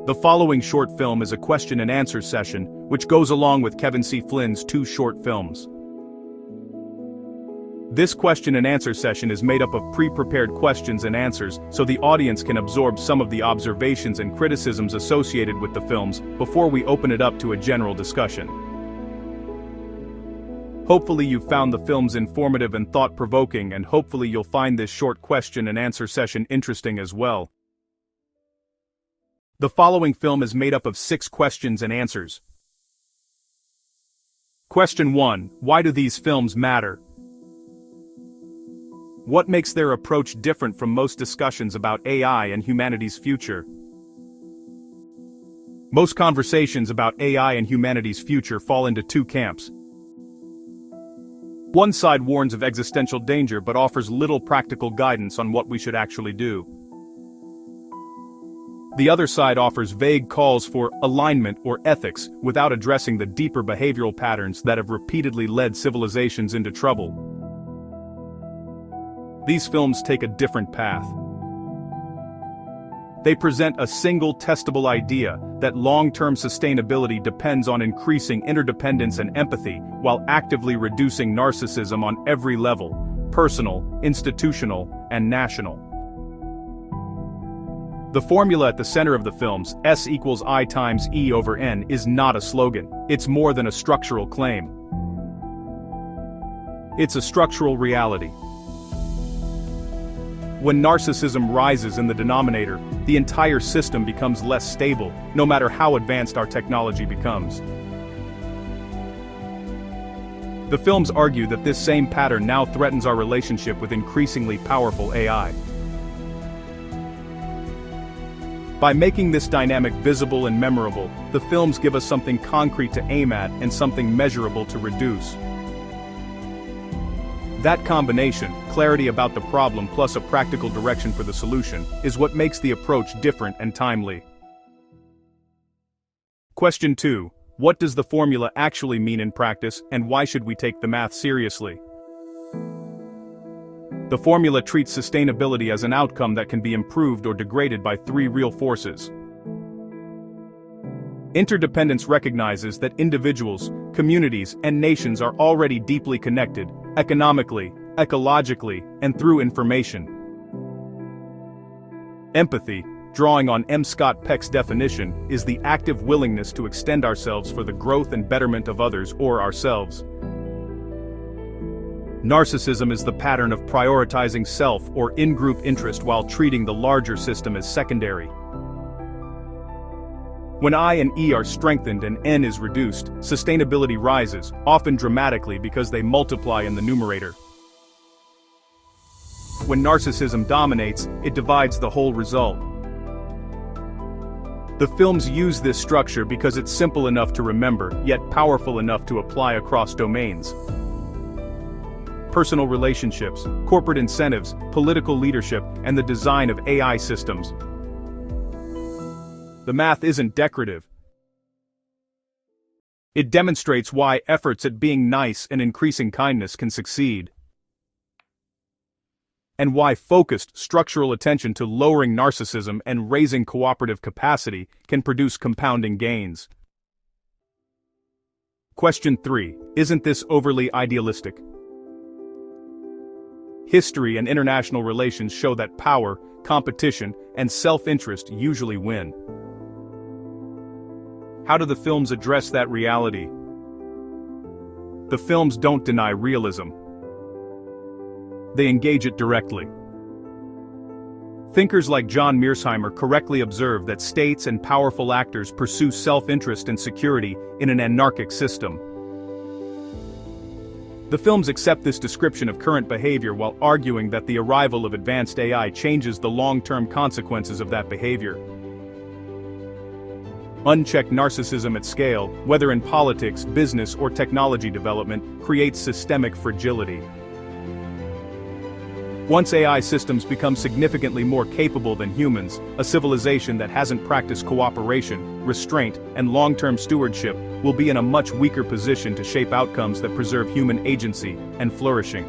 The following short film is a question and answer session, which goes along with Kevin C. Flynn's 2 short films. This question and answer session is made up of pre-prepared questions and answers so the audience can absorb some of the observations and criticisms associated with the films before we open it up to a general discussion. Hopefully you found the films informative and thought-provoking, and hopefully you'll find this short question and answer session interesting as well. The following film is made up of 6 questions and answers. Question 1. Why do these films matter? What makes their approach different from most discussions about AI and humanity's future? Most conversations about AI and humanity's future fall into 2 camps. One side warns of existential danger but offers little practical guidance on what we should actually do. The other side offers vague calls for alignment or ethics without addressing the deeper behavioral patterns that have repeatedly led civilizations into trouble. These films take a different path. They present a single testable idea that long-term sustainability depends on increasing interdependence and empathy while actively reducing narcissism on every level: personal, institutional, and national. The formula at the center of the films, S equals I times E over N, is not a slogan. It's more than a structural claim. It's a structural reality. When narcissism rises in the denominator, the entire system becomes less stable, no matter how advanced our technology becomes. The films argue that this same pattern now threatens our relationship with increasingly powerful AI. By making this dynamic visible and memorable, the films give us something concrete to aim at and something measurable to reduce. That combination, clarity about the problem plus a practical direction for the solution, is what makes the approach different and timely. Question 2. What does the formula actually mean in practice, and why should we take the math seriously? The formula treats sustainability as an outcome that can be improved or degraded by 3 real forces. Interdependence recognizes that individuals, communities, and nations are already deeply connected, economically, ecologically, and through information. Empathy, drawing on M. Scott Peck's definition, is the active willingness to extend ourselves for the growth and betterment of others or ourselves. Narcissism is the pattern of prioritizing self or in-group interest while treating the larger system as secondary. When I and E are strengthened and N is reduced, sustainability rises, often dramatically because they multiply in the numerator. When narcissism dominates, it divides the whole result. The films use this structure because it's simple enough to remember, yet powerful enough to apply across domains. Personal relationships, corporate incentives, political leadership, and the design of AI systems. The math isn't decorative. It demonstrates why efforts at being nice and increasing kindness can succeed. And why focused structural attention to lowering narcissism and raising cooperative capacity can produce compounding gains. Question 3. Isn't this overly idealistic? History and international relations show that power, competition, and self-interest usually win. How do the films address that reality? The films don't deny realism. They engage it directly. Thinkers like John Mearsheimer correctly observe that states and powerful actors pursue self-interest and security in an anarchic system. The films accept this description of current behavior while arguing that the arrival of advanced AI changes the long-term consequences of that behavior. Unchecked narcissism at scale, whether in politics, business, or technology development, creates systemic fragility. Once AI systems become significantly more capable than humans, a civilization that hasn't practiced cooperation, restraint, and long-term stewardship will be in a much weaker position to shape outcomes that preserve human agency and flourishing.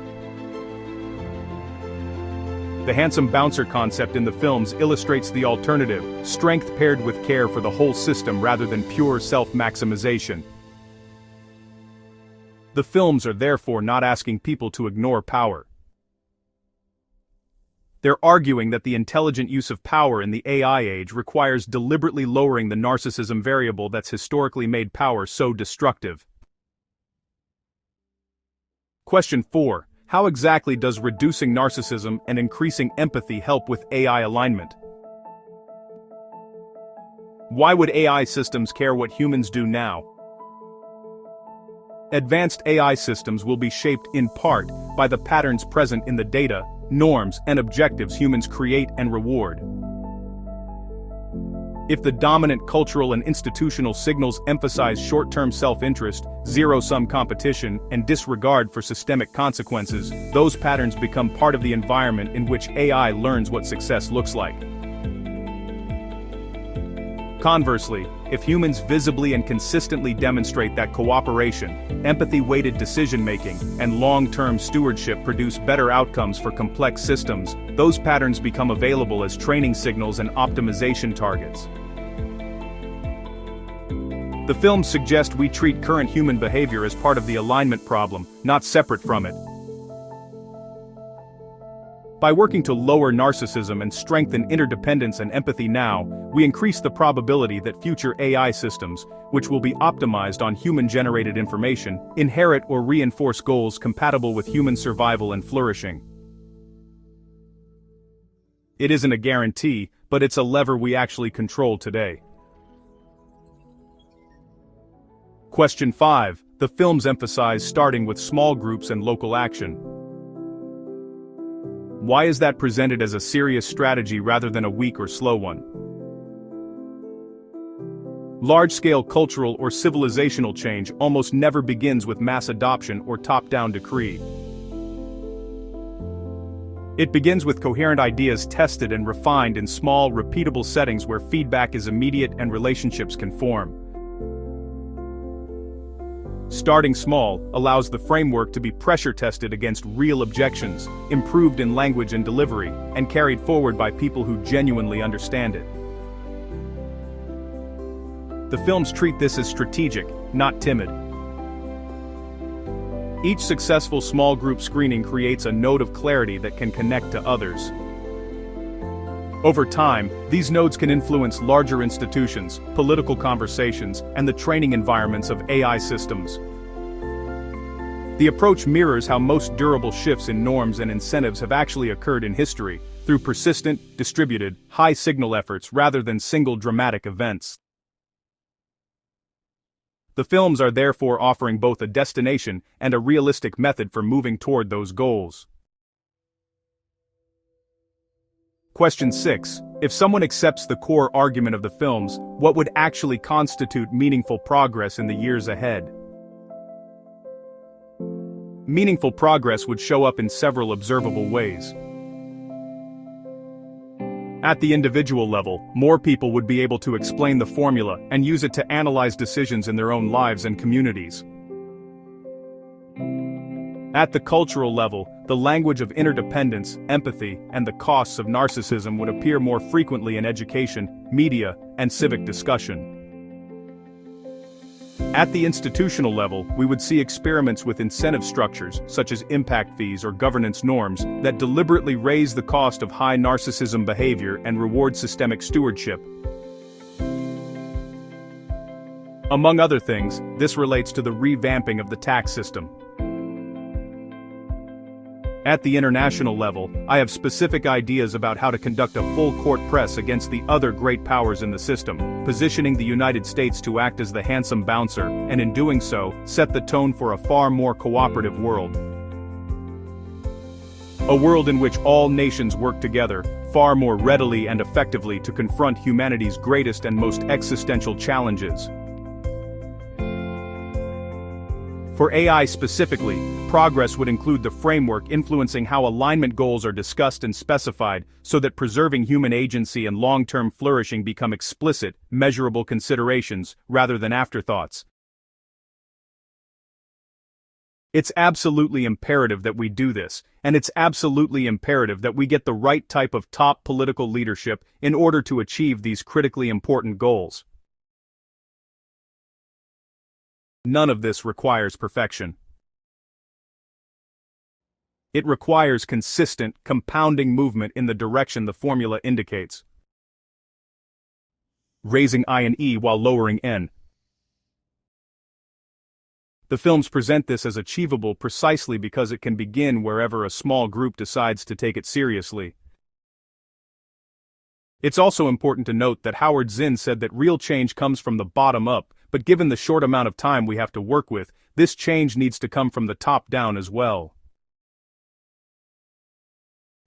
The handsome bouncer concept in the films illustrates the alternative, strength paired with care for the whole system rather than pure self-maximization. The films are therefore not asking people to ignore power. They're arguing that the intelligent use of power in the AI age requires deliberately lowering the narcissism variable that's historically made power so destructive. Question 4. How exactly does reducing narcissism and increasing empathy help with AI alignment? Why would AI systems care what humans do now? Advanced AI systems will be shaped in part by the patterns present in the data, norms, and objectives humans create and reward. If the dominant cultural and institutional signals emphasize short-term self-interest, zero-sum competition, and disregard for systemic consequences, those patterns become part of the environment in which AI learns what success looks like. Conversely, if humans visibly and consistently demonstrate that cooperation, empathy-weighted decision-making, and long-term stewardship produce better outcomes for complex systems, those patterns become available as training signals and optimization targets. The films suggest we treat current human behavior as part of the alignment problem, not separate from it. By working to lower narcissism and strengthen interdependence and empathy now, we increase the probability that future AI systems, which will be optimized on human-generated information, inherit or reinforce goals compatible with human survival and flourishing. It isn't a guarantee, but it's a lever we actually control today. Question 5. The films emphasize starting with small groups and local action. Why is that presented as a serious strategy rather than a weak or slow one? Large-scale cultural or civilizational change almost never begins with mass adoption or top-down decree. It begins with coherent ideas tested and refined in small, repeatable settings where feedback is immediate and relationships can form. Starting small allows the framework to be pressure-tested against real objections, improved in language and delivery, and carried forward by people who genuinely understand it. The films treat this as strategic, not timid. Each successful small group screening creates a node of clarity that can connect to others. Over time, these nodes can influence larger institutions, political conversations, and the training environments of AI systems. The approach mirrors how most durable shifts in norms and incentives have actually occurred in history, through persistent, distributed, high-signal efforts rather than single dramatic events. The films are therefore offering both a destination and a realistic method for moving toward those goals. Question 6. If someone accepts the core argument of the films, what would actually constitute meaningful progress in the years ahead? Meaningful progress would show up in several observable ways. At the individual level, more people would be able to explain the formula and use it to analyze decisions in their own lives and communities. At the cultural level, the language of interdependence, empathy, and the costs of narcissism would appear more frequently in education, media, and civic discussion. At the institutional level, we would see experiments with incentive structures, such as impact fees or governance norms, that deliberately raise the cost of high narcissism behavior and reward systemic stewardship. Among other things, this relates to the revamping of the tax system. At the international level, I have specific ideas about how to conduct a full-court press against the other great powers in the system, positioning the United States to act as the handsome bouncer, and in doing so, set the tone for a far more cooperative world. A world in which all nations work together, far more readily and effectively to confront humanity's greatest and most existential challenges. For AI specifically, progress would include the framework influencing how alignment goals are discussed and specified so that preserving human agency and long-term flourishing become explicit, measurable considerations rather than afterthoughts. It's absolutely imperative that we do this, and it's absolutely imperative that we get the right type of top political leadership in order to achieve these critically important goals. None of this requires perfection. It requires consistent, compounding movement in the direction the formula indicates. Raising I and E while lowering N. The films present this as achievable precisely because it can begin wherever a small group decides to take it seriously. It's also important to note that Howard Zinn said that real change comes from the bottom up, but given the short amount of time we have to work with, this change needs to come from the top down as well.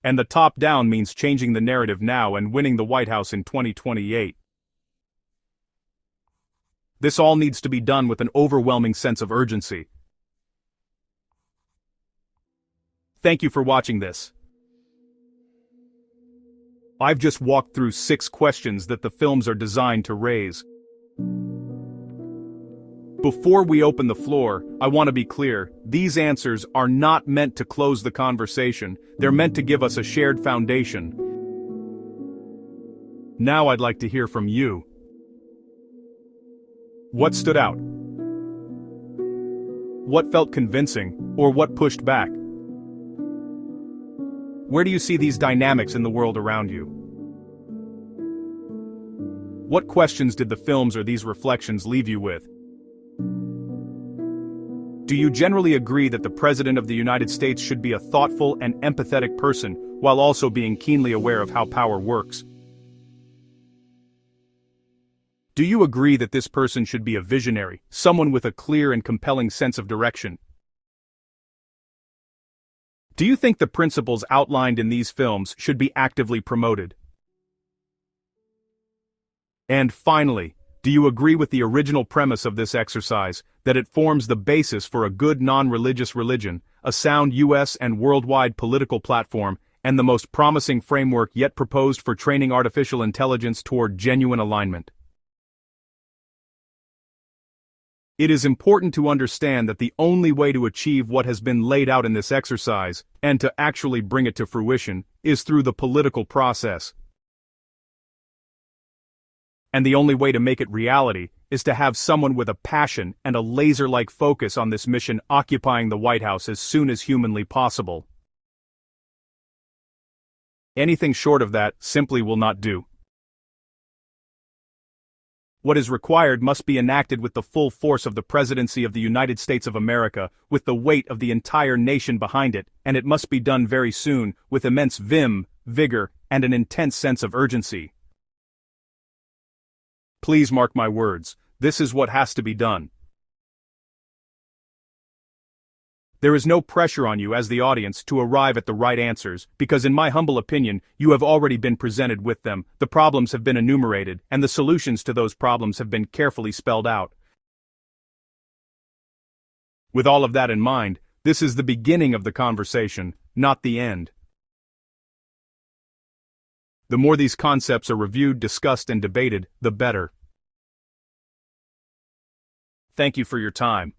And the top down means changing the narrative now and winning the White House in 2028. This all needs to be done with an overwhelming sense of urgency. Thank you for watching this. I've just walked through 6 questions that the films are designed to raise. Before we open the floor, I want to be clear, these answers are not meant to close the conversation, they're meant to give us a shared foundation. Now I'd like to hear from you. What stood out? What felt convincing, or what pushed back? Where do you see these dynamics in the world around you? What questions did the films or these reflections leave you with? Do you generally agree that the President of the United States should be a thoughtful and empathetic person, while also being keenly aware of how power works? Do you agree that this person should be a visionary, someone with a clear and compelling sense of direction? Do you think the principles outlined in these films should be actively promoted? And finally, do you agree with the original premise of this exercise, that it forms the basis for a good non-religious religion, a sound U.S. and worldwide political platform, and the most promising framework yet proposed for training artificial intelligence toward genuine alignment? It is important to understand that the only way to achieve what has been laid out in this exercise, and to actually bring it to fruition, is through the political process. And the only way to make it reality is to have someone with a passion and a laser-like focus on this mission occupying the White House as soon as humanly possible. Anything short of that simply will not do. What is required must be enacted with the full force of the Presidency of the United States of America, with the weight of the entire nation behind it, and it must be done very soon, with immense vim, vigor, and an intense sense of urgency. Please mark my words, this is what has to be done. There is no pressure on you as the audience to arrive at the right answers, because in my humble opinion, you have already been presented with them, the problems have been enumerated, and the solutions to those problems have been carefully spelled out. With all of that in mind, this is the beginning of the conversation, not the end. The more these concepts are reviewed, discussed, and debated, the better. Thank you for your time.